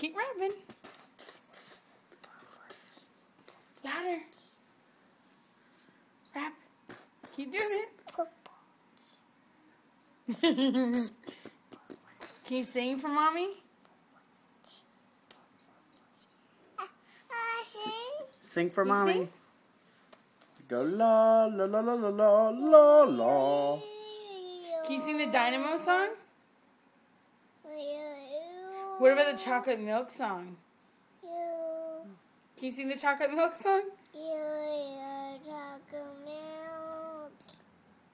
Keep rapping. Louder. Rap. Keep doing it. Can you sing for mommy? Sing for You mommy. sing? Go la la la la la la la la. Can you sing the Dynamo song? What about the chocolate milk song? Can you sing the chocolate milk song?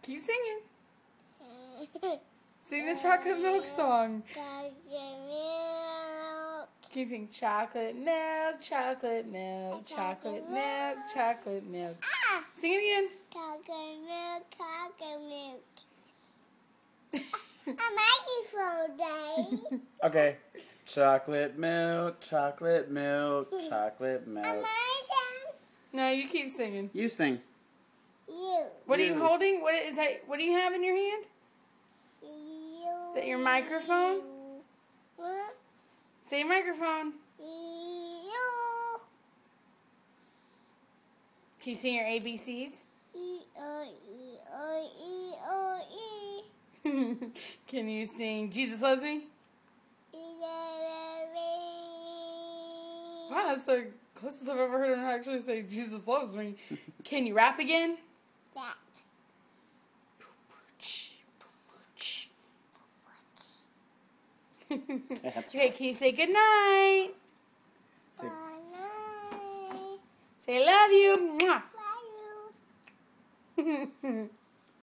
Keep singing. Sing the chocolate milk song. Can you sing chocolate milk, chocolate milk, chocolate milk, chocolate milk? Sing it again. Chocolate milk. A microphone day. Okay. Chocolate milk, chocolate milk, chocolate milk. No, you keep singing. You sing. What are you holding? What is that? What do you have in your hand? Is that your microphone? Say microphone. Can you sing your ABCs? Can you sing Jesus Loves Me? Wow, that's the closest I've ever heard him actually say Jesus loves me. Can you rap again? Okay, can you say good night? Say love you. Mwah.